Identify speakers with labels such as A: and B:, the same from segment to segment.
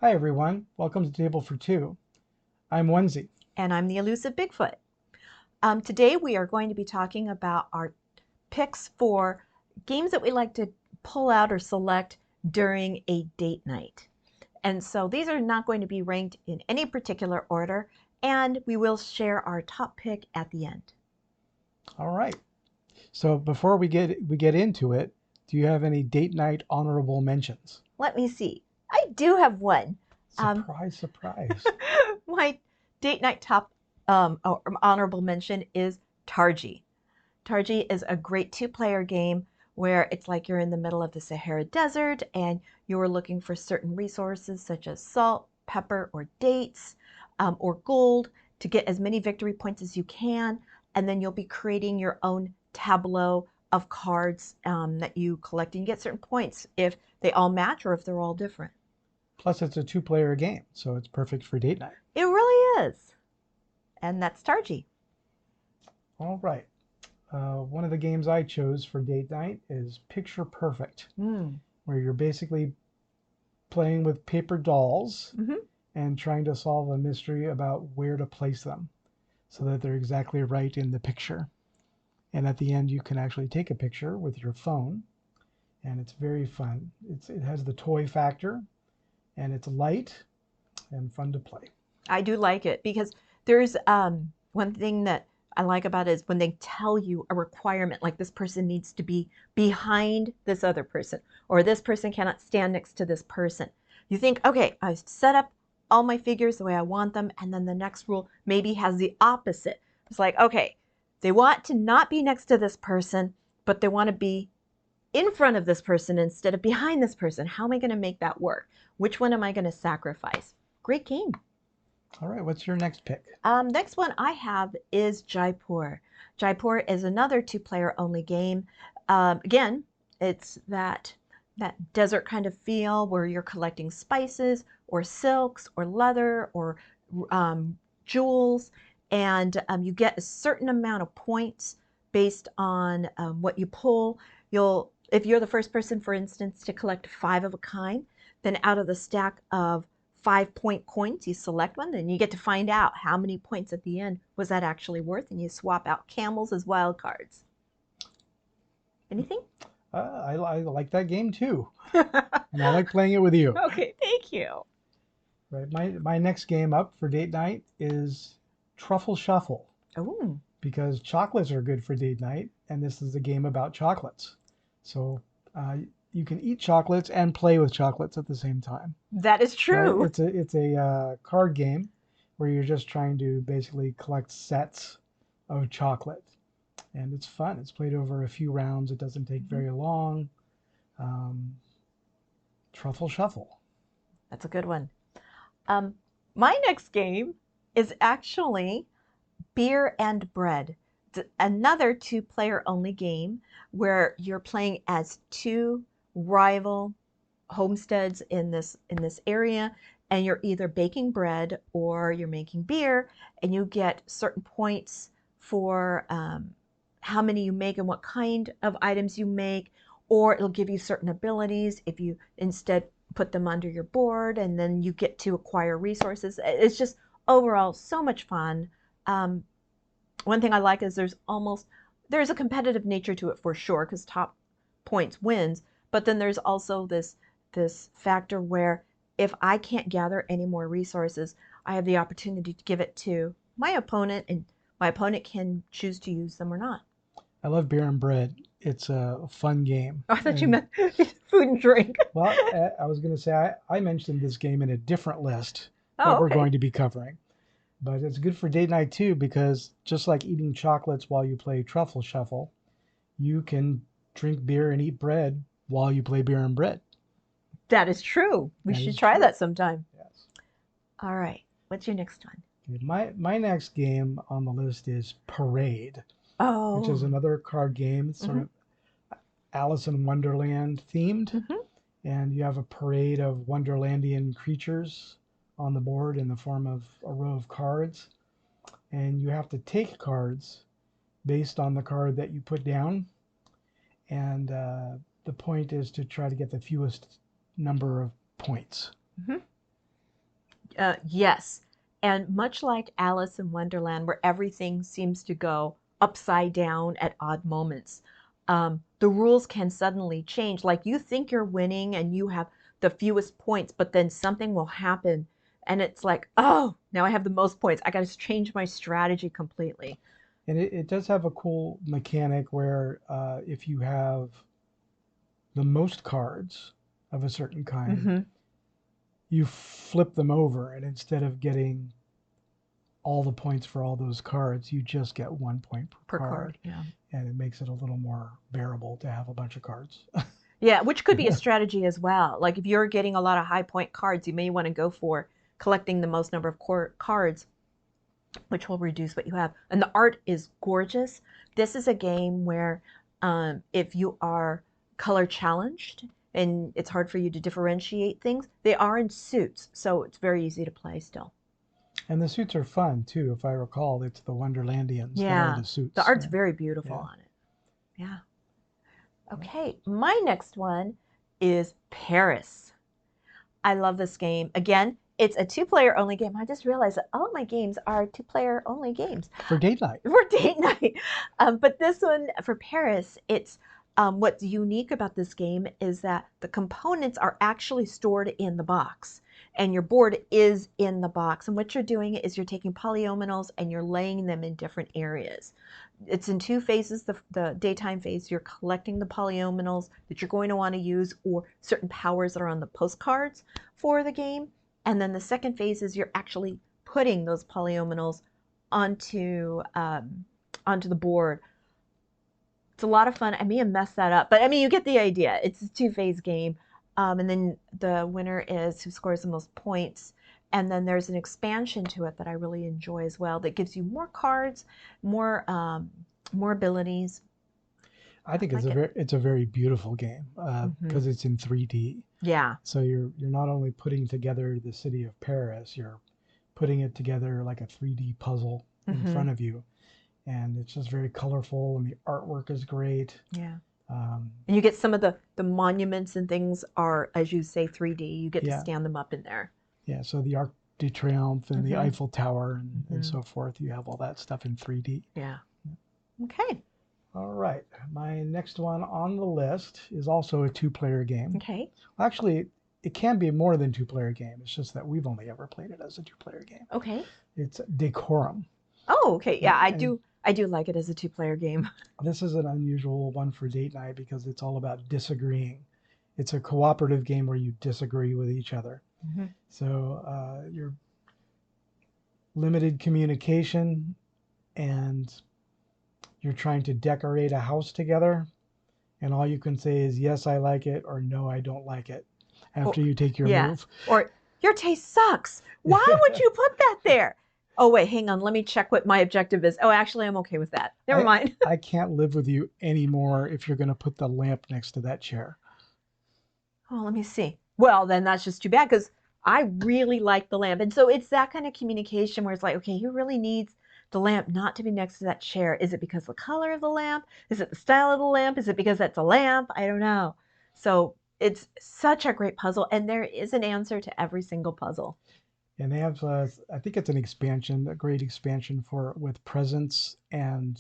A: Hi everyone, welcome to Table for Two. I'm Onezie.
B: And I'm the Elusive Bigfoot. Today we are going to be talking about our picks for games that we like to pull out or select during a date night. And so these are not going to be ranked in any particular order, and we will share our top pick at the end.
A: All right. So before we get into it, do you have any date night honorable mentions?
B: Let me see. I do have one.
A: Surprise, surprise.
B: My date night top honorable mention is Targi. Targi is a great two-player game where it's like you're in the middle of the Sahara Desert and you're looking for certain resources such as salt, pepper, or dates, or gold to get as many victory points as you can. And then you'll be creating your own tableau of cards that you collect, and you get certain points if they all match or if they're all different.
A: Plus, it's a two-player game, so it's perfect for date night.
B: It really is. And that's Targi.
A: All right. One of the games I chose for date night is Picture Perfect, where you're basically playing with paper dolls and trying to solve a mystery about where to place them so that they're exactly right in the picture. And at the end, you can actually take a picture with your phone, and it's very fun. It has the toy factor, and it's light and fun to play.
B: I do like it because there's one thing that I like about it is when they tell you a requirement, like this person needs to be behind this other person, or this person cannot stand next to this person. You think, okay, I've set up all my figures the way I want them, and then the next rule maybe has the opposite. It's like, okay, they want to not be next to this person, but they want to be in front of this person instead of behind this person. How am I going to make that work? Which one am I going to sacrifice? Great game.
A: All right, what's your next pick?
B: Next one I have is Jaipur. Jaipur is another two-player only game. Again, it's that desert kind of feel where you're collecting spices or silks or leather or jewels, and you get a certain amount of points based on what you pull. If you're the first person, for instance, to collect 5 of a kind, then out of the stack of 5-point coins, you select one, then you get to find out how many points at the end was that actually worth, and you swap out camels as wild cards. Anything?
A: I like that game too, and I like playing it with you.
B: Okay, thank you.
A: Right, my next game up for date night is Truffle Shuffle.
B: Oh,
A: because chocolates are good for date night, and this is a game about chocolates. So you can eat chocolates and play with chocolates at the same time.
B: that is
A: Right?
B: true.
A: It's a card game where you're just trying to basically collect sets of chocolate, and it's fun. It's played over a few rounds. It doesn't take very long. Um, Truffle Shuffle.
B: That's a good one. My next game is actually Beer and Bread. It's another two-player only game where you're playing as two rival homesteads in this area, and you're either baking bread or you're making beer, and you get certain points for how many you make and what kind of items you make, or it'll give you certain abilities if you instead put them under your board, and then you get to acquire resources. It's just overall so much fun. One thing I like is there's a competitive nature to it for sure, because top points wins, but then there's also this factor where if I can't gather any more resources, I have the opportunity to give it to my opponent, and my opponent can choose to use them or not.
A: I love Beer and Bread. It's a fun game.
B: Oh, I thought you
A: And
B: meant food and drink.
A: well, I was going to say I mentioned this game in a different list that
B: Oh,
A: we're
B: okay.
A: going to be covering. But it's good for date night too, because just like eating chocolates while you play Truffle Shuffle, you can drink beer and eat bread while you play Beer and Bread.
B: That is true. We
A: That
B: should
A: is
B: try
A: true.
B: that sometime.
A: Yes.
B: All right. What's your next one?
A: Okay, my next game on the list is Parade, which is
B: Oh.
A: another card game. It's sort
B: Mm-hmm.
A: of Alice in Wonderland themed,
B: Mm-hmm.
A: and you have a parade of Wonderlandian creatures on the board in the form of a row of cards, and you have to take cards based on the card that you put down, and the point is to try to get the fewest number of points.
B: Mm-hmm. Yes. And much like Alice in Wonderland, where everything seems to go upside down at odd moments, the rules can suddenly change. Like you think you're winning and you have the fewest points, but then something will happen. And it's like, oh, now I have the most points. I got to change my strategy completely.
A: And it does have a cool mechanic where if you have the most cards of a certain kind,
B: Mm-hmm.
A: you flip them over, and instead of getting all the points for all those cards, you just get 1 point per card.
B: Yeah.
A: And it makes it a little more bearable to have a bunch of cards.
B: Yeah, which could be a strategy as well. Like if you're getting a lot of high point cards, you may want to go for collecting the most number of cards, which will reduce what you have. And the art is gorgeous. This is a game where if you are color challenged and it's hard for you to differentiate things, they are in suits, so it's very easy to play still.
A: And the suits are fun too. If I recall, it's the Wonderlandians that are
B: Yeah,
A: the suits.
B: the art's
A: Yeah.
B: very beautiful
A: Yeah.
B: on it. Yeah. Okay, my next one is Paris. I love this game. Again, it's a two-player only game. I just realized that all of my games are two-player only games.
A: For date night.
B: For date night. But this one, for Paris, it's what's unique about this game is that the components are actually stored in the box. And your board is in the box. And what you're doing is you're taking polyominoes and you're laying them in different areas. It's in two phases. The daytime phase, you're collecting the polyominoes that you're going to want to use or certain powers that are on the postcards for the game. And then the second phase is you're actually putting those polyominoes onto the board. It's a lot of fun. I may have messed that up, but I mean, you get the idea. It's a two-phase game. And then the winner is who scores the most points. And then there's an expansion to it that I really enjoy as well that gives you more cards, more abilities.
A: I think it's a very beautiful game because it's in 3D.
B: Yeah.
A: So you're not only putting together the city of Paris, you're putting it together like a 3D puzzle in front of you, and it's just very colorful, and the artwork is great.
B: Yeah. And you get some of the monuments and things are, as you say, 3D. You get to stand them up in there.
A: Yeah, so the Arc de Triomphe and the Eiffel Tower and so forth, you have all that stuff in 3D.
B: Yeah. Okay.
A: All right. My next one on the list is also a two-player game.
B: Okay.
A: Well, actually, it can be more than two-player game. It's just that we've only ever played it as a two-player game.
B: Okay.
A: It's Decorum.
B: Oh, okay. Yeah, I do like it as a two-player game.
A: This is an unusual one for date night because it's all about disagreeing. It's a cooperative game where you disagree with each other. So you're limited communication and you're trying to decorate a house together, and all you can say is, yes, I like it, or no, I don't like it, after you take your move.
B: Or, your taste sucks. Why would you put that there? Oh, wait, hang on. Let me check what my objective is. Oh, actually, I'm okay with that. Never mind.
A: I can't live with you anymore if you're going to put the lamp next to that chair.
B: Oh, let me see. Well, then that's just too bad because I really like the lamp. And so it's that kind of communication where it's like, okay, he really needs the lamp not to be next to that chair. Is it because of the color of the lamp? Is it the style of the lamp? Is it because that's a lamp? I don't know. So it's such a great puzzle, and there is an answer to every single puzzle.
A: And they have, I think it's an expansion, a great expansion with presents and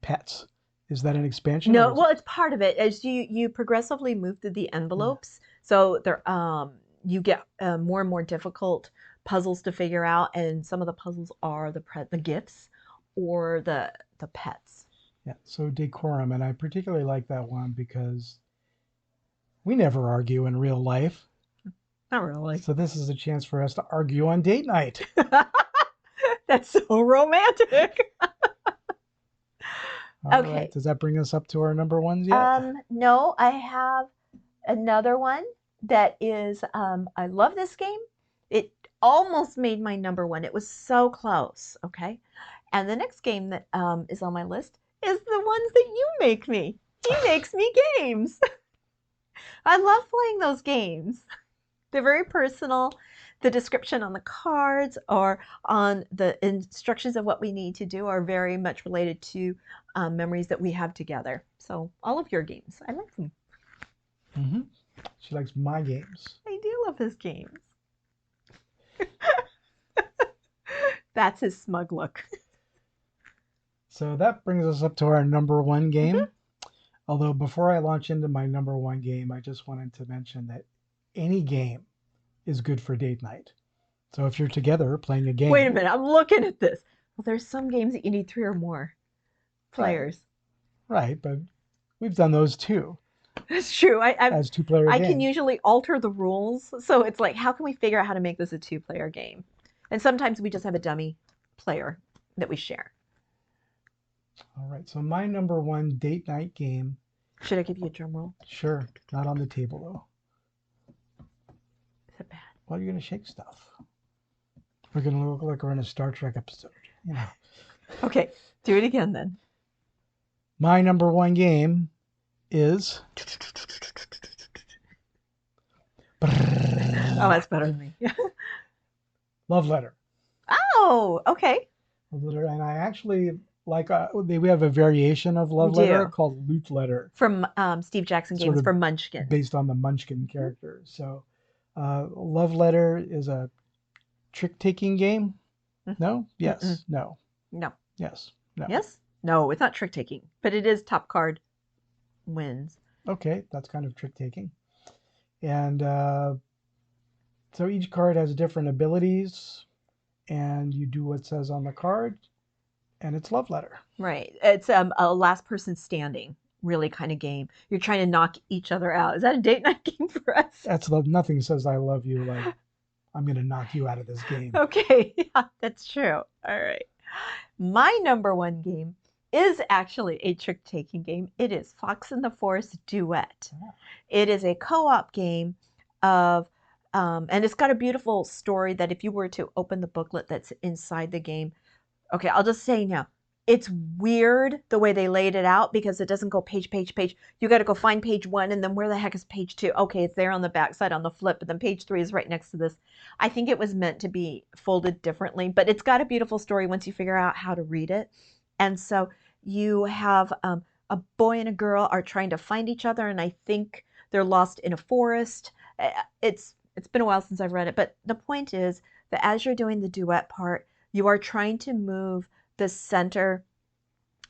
A: pets. Is that an expansion?
B: No, well, it's part of it. As you progressively move through the envelopes, so there you get more and more difficult puzzles to figure out, and some of the puzzles are the gifts or the pets.
A: Yeah, so Decorum, and I particularly like that one because we never argue in real life.
B: Not really.
A: So this is a chance for us to argue on date night.
B: That's so romantic.
A: All right. Does that bring us up to our number ones yet?
B: No, I have another one that is, I love this game. It almost made my number one. It was so close, okay? And the next game that is on my list is the ones that you make me. He makes me games. I love playing those games. They're very personal. The description on the cards or on the instructions of what we need to do are very much related to memories that we have together. So all of your games, I like them.
A: Mm-hmm. She likes my games.
B: I do love his games. That's his smug look.
A: So that brings us up to our number one game. Although before I launch into my number one game, I just wanted to mention that any game is good for date night. So if you're together playing a game.
B: Wait a minute, I'm looking at this. Well, there's some games that you need 3 or more players.
A: Right, but we've done those too.
B: That's true.
A: As two-player
B: I
A: games.
B: can usually alter the rules. So it's like, how can we figure out how to make this a 2-player game? And sometimes we just have a dummy player that we share.
A: All right, so my number one date night game.
B: Should I give you a drum roll?
A: Sure, not on the table though.
B: Is it bad?
A: Well, you're going to shake stuff. We're going to look like we're in a Star Trek episode, you know.
B: Okay, do it again then.
A: My number one game is...
B: Oh, that's better than me.
A: Love Letter.
B: Oh, okay.
A: Love Letter, and I actually like, we have a variation of Love Letter called Loot Letter.
B: From Steve Jackson games, from Munchkin.
A: Based on the Munchkin character. So Love Letter is a trick-taking game. No? Yes. No.
B: No.
A: Yes. No.
B: Yes? No, it's not trick-taking, but it is top card wins.
A: Okay, that's kind of trick-taking. And so each card has different abilities, and you do what it says on the card, and it's Love Letter.
B: Right. It's a last person standing really kind of game. You're trying to knock each other out. Is that a date night game for us?
A: That's nothing says I love you like I'm going to knock you out of this game.
B: Okay, yeah, that's true. All right. My number one game is actually a trick-taking game. It is Fox in the Forest Duet. Yeah. It is a co-op game of, and it's got a beautiful story that if you were to open the booklet that's inside the game, okay, I'll just say now, it's weird the way they laid it out because it doesn't go page, page, page. You got to go find page 1, and then where the heck is page 2? Okay, it's there on the back side on the flip, but then page 3 is right next to this. I think it was meant to be folded differently, but it's got a beautiful story once you figure out how to read it. And so you have a boy and a girl are trying to find each other, and I think they're lost in a forest. It's been a while since I've read it, but the point is that as you're doing the duet part, you are trying to move the center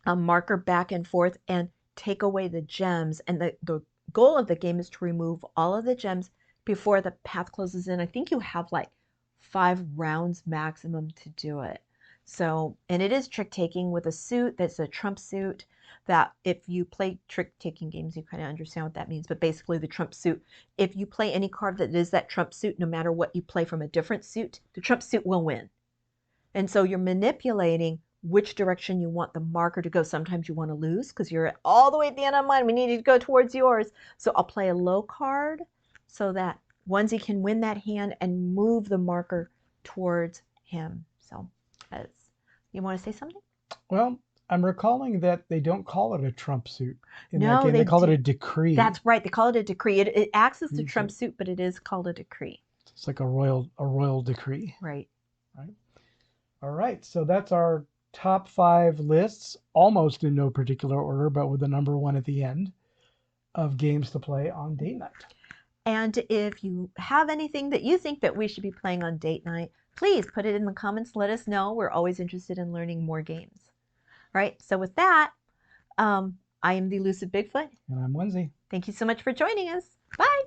B: marker back and forth and take away the gems. And the goal of the game is to remove all of the gems before the path closes in. I think you have like 5 rounds maximum to do it. So, and it is trick-taking with a suit that's a trump suit that if you play trick-taking games, you kind of understand what that means. But basically the trump suit, if you play any card that is that trump suit, no matter what you play from a different suit, the trump suit will win. And so you're manipulating which direction you want the marker to go. Sometimes you want to lose because you're all the way at the end of mine. We need you to go towards yours. So I'll play a low card so that Onesie can win that hand and move the marker towards him. So you want to say something?
A: Well, I'm recalling that they don't call it a trump suit in
B: no,
A: that game. They call it a decree.
B: That's right. They call it a decree. It acts as the trump suit, but it is called a decree.
A: It's like a royal decree.
B: Right.
A: Right. All right. So that's our top 5 lists, almost in no particular order, but with the number 1 at the end of games to play on date night.
B: And if you have anything that you think that we should be playing on date night, please put it in the comments. Let us know. We're always interested in learning more games. All right. So with that, I am the Elusive Bigfoot.
A: And I'm Onesie.
B: Thank you so much for joining us. Bye.